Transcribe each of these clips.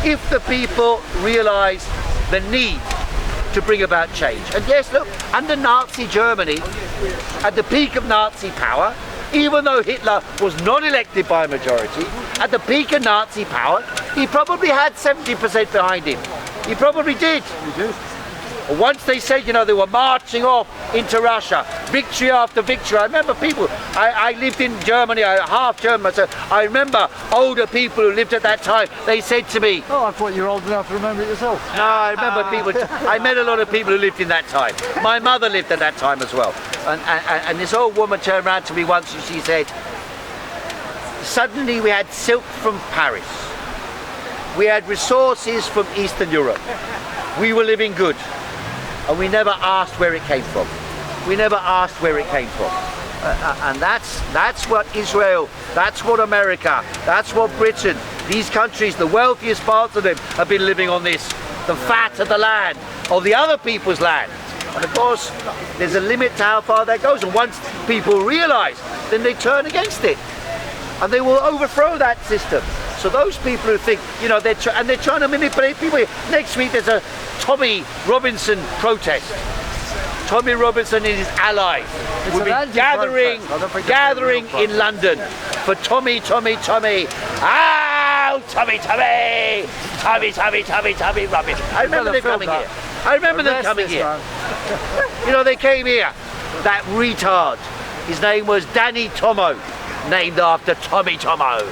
if the people realise the need to bring about change. And yes, look, under Nazi Germany, at the peak of Nazi power, even though Hitler was not elected by a majority, at the peak of Nazi power, he probably had 70% behind him. He probably did. He did. Once they said, you know, they were marching off into Russia, victory after victory. I remember people, I lived in Germany, half German, so I remember older people who lived at that time, they said to me... Oh, I thought you were old enough to remember it yourself. No, I remember people, I met a lot of people who lived in that time. My mother lived at that time as well. And this old woman turned around to me once and she said, suddenly we had silk from Paris. We had resources from Eastern Europe. We were living good. And we never asked where it came from. We never asked where it came from. And that's what Israel, that's what America, that's what Britain, these countries, the wealthiest parts of them have been living on this, the fat of the land, of the other people's land. And of course, there's a limit to how far that goes. And once people realise, then they turn against it. And they will overthrow that system. So those people who think, you know, they're trying to manipulate people. Next week there's a Tommy Robinson protest. Tommy Robinson and his allies will be gathering in London for Tommy. Oh, Tommy Robinson. I remember them coming here. I remember them coming here. You know, they came here. That retard. His name was Danny Tomo, named after Tommy Tomo.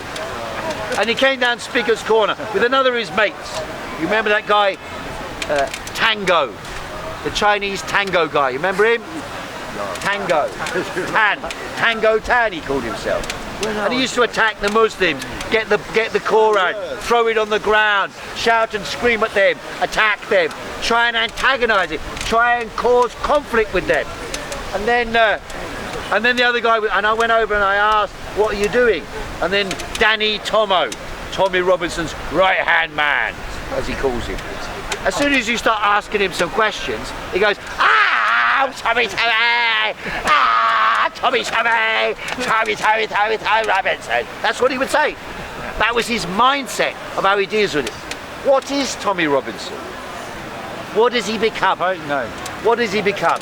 And he came down Speaker's Corner with another of his mates. You remember that guy, Tango, the Chinese Tango guy. You remember him? Tango. Tango Tan, he called himself. And he used to attack the Muslims, get the Quran, throw it on the ground, shout and scream at them, attack them, try and antagonise it, try and cause conflict with them. And then the other guy, and I went over and I asked, what are you doing? And then Danny Tomo, Tommy Robinson's right-hand man, as he calls him. As soon as you start asking him some questions, he goes, Tommy, Tommy Robinson. That's what he would say. That was his mindset of how he deals with it. What is Tommy Robinson? What does he become? I don't know. What does he become?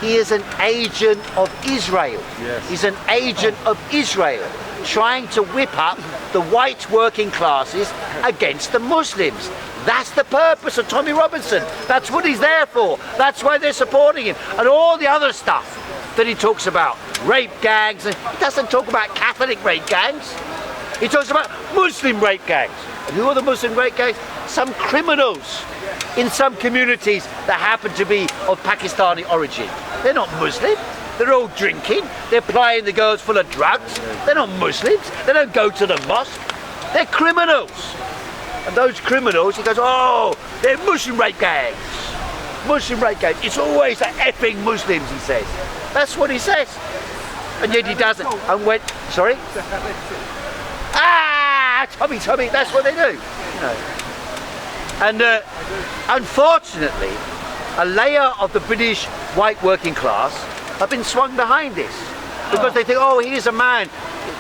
He is an agent of Israel. Yes. He's an agent of Israel, trying to whip up the white working classes against the Muslims. That's the purpose of Tommy Robinson. That's what he's there for. That's why they're supporting him. And all the other stuff that he talks about, rape gangs, and he doesn't talk about Catholic rape gangs. He talks about Muslim rape gangs. And who are the Muslim rape gangs? Some criminals in some communities that happen to be of Pakistani origin. They're not Muslim. They're all drinking. They're plying the girls full of drugs. They're not Muslims. They don't go to the mosque. They're criminals. And those criminals, he goes, oh, they're Muslim rape gangs. Muslim rape gangs. It's always the effing Muslims, he says. That's what he says. And yet he doesn't. And when, sorry? Tommy, that's what they do. You know. And unfortunately, a layer of the British white working class have been swung behind this. Because they think, oh, here's a man,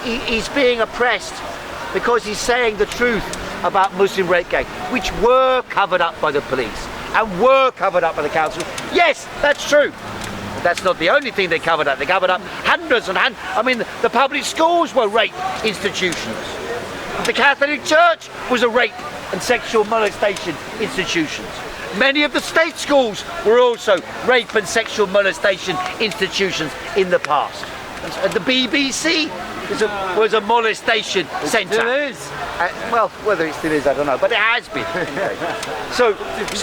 he's being oppressed because he's saying the truth about Muslim rape gangs, which were covered up by the police and were covered up by the council. Yes, that's true. That's not the only thing they covered up. They covered up hundreds and hundreds. I mean, the public schools were rape institutions. The Catholic Church was a rape and sexual molestation institutions. Many of the state schools were also rape and sexual molestation institutions in the past. And the BBC was a molestation centre. It is. Well, whether it still is, I don't know, but it has been. So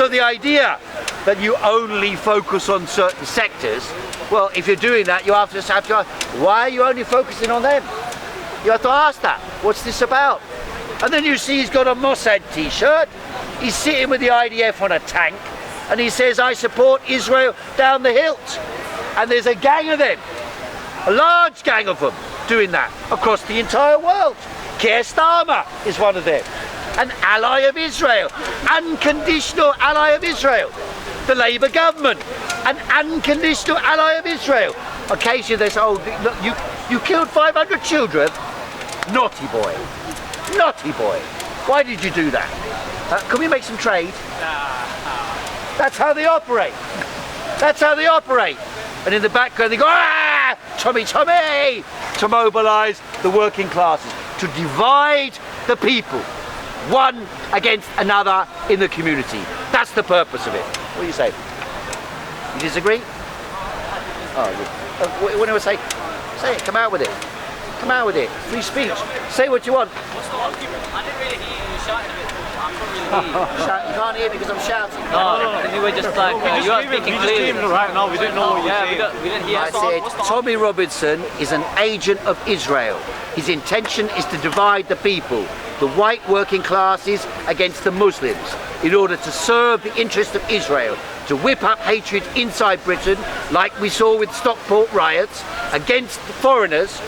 the idea that you only focus on certain sectors, well, if you're doing that, you have to ask, why are you only focusing on them? You have to ask that. What's this about? And then you see he's got a Mossad t-shirt. He's sitting with the IDF on a tank, and he says, I support Israel down the hilt. And there's a gang of them, a large gang of them, doing that across the entire world. Keir Starmer is one of them. An ally of Israel, unconditional ally of Israel. The Labour government, an unconditional ally of Israel. Occasionally they say, oh, look, you killed 500 children? Naughty boy. Naughty boy. Why did you do that? Can we make some trade? That's how they operate. That's how they operate. And in the background they go, ah, Tommy, Tommy, to mobilise the working classes, to divide the people, one against another in the community. That's the purpose of it. What do you say? You disagree? Oh, when I say it, come out with it. Come out with it. Free speech. Say what you want. What's the argument? I didn't really hear you shouting a bit. I can't really hear you. You can't hear me because I'm shouting. No, you were just like, you are speaking clearly. Right now, we didn't know what you were saying. We didn't hear. I said Tommy Robinson is an agent of Israel. His intention is to divide the people, the white working classes against the Muslims, in order to serve the interest of Israel, to whip up hatred inside Britain, like we saw with Stockport riots, against foreigners,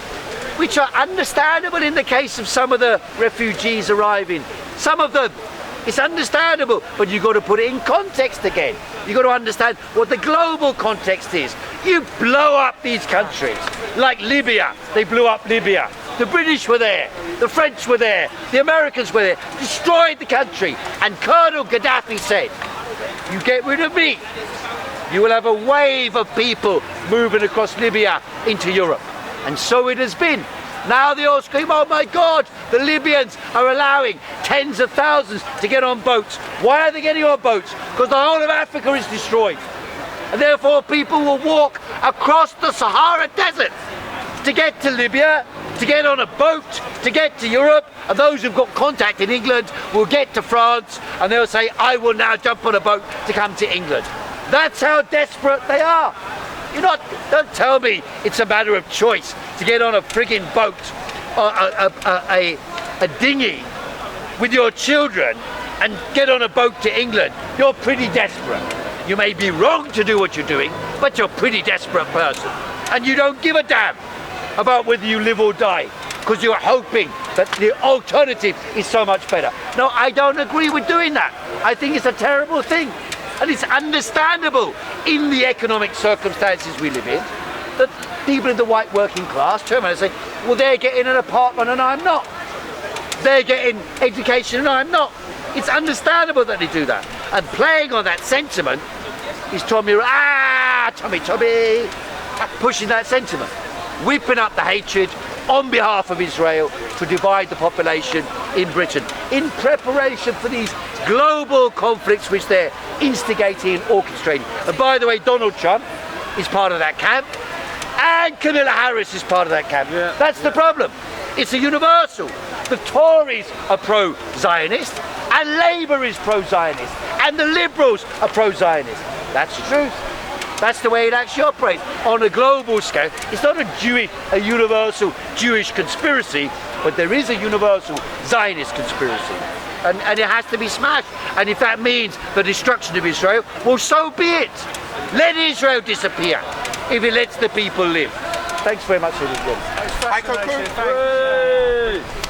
which are understandable in the case of some of the refugees arriving. Some of them, it's understandable, but you've got to put it in context again. You've got to understand what the global context is. You blow up these countries, like Libya. They blew up Libya. The British were there, the French were there, the Americans were there, destroyed the country. And Colonel Gaddafi said, you get rid of me, you will have a wave of people moving across Libya into Europe. And so it has been. Now they all scream, oh my God, the Libyans are allowing tens of thousands to get on boats. Why are they getting on boats? Because the whole of Africa is destroyed. And therefore people will walk across the Sahara Desert to get to Libya, to get on a boat, to get to Europe. And those who've got contact in England will get to France and they'll say, I will now jump on a boat to come to England. That's how desperate they are. Don't tell me it's a matter of choice to get on a frigging boat, or a dinghy with your children and get on a boat to England. You're pretty desperate. You may be wrong to do what you're doing, but you're a pretty desperate person. And you don't give a damn about whether you live or die, because you're hoping that the alternative is so much better. No, I don't agree with doing that. I think it's a terrible thing. And it's understandable in the economic circumstances we live in that people in the white working class turn around and say, well, they're getting an apartment and I'm not. They're getting education and I'm not. It's understandable that they do that. And playing on that sentiment is Tommy, pushing that sentiment, whipping up the hatred on behalf of Israel to divide the population in Britain in preparation for these global conflicts which they're instigating and orchestrating. And by the way, Donald Trump is part of that camp and Kamala Harris is part of that camp. Yeah. That's the problem. It's a universal. The Tories are pro-Zionist and Labour is pro-Zionist and the Liberals are pro-Zionist. That's the truth. That's the way it actually operates on a global scale. It's not a universal Jewish conspiracy, but there is a universal Zionist conspiracy. And it has to be smashed. And if that means the destruction of Israel, well, so be it. Let Israel disappear if it lets the people live. Thanks very much for this. Heiko, Khoo.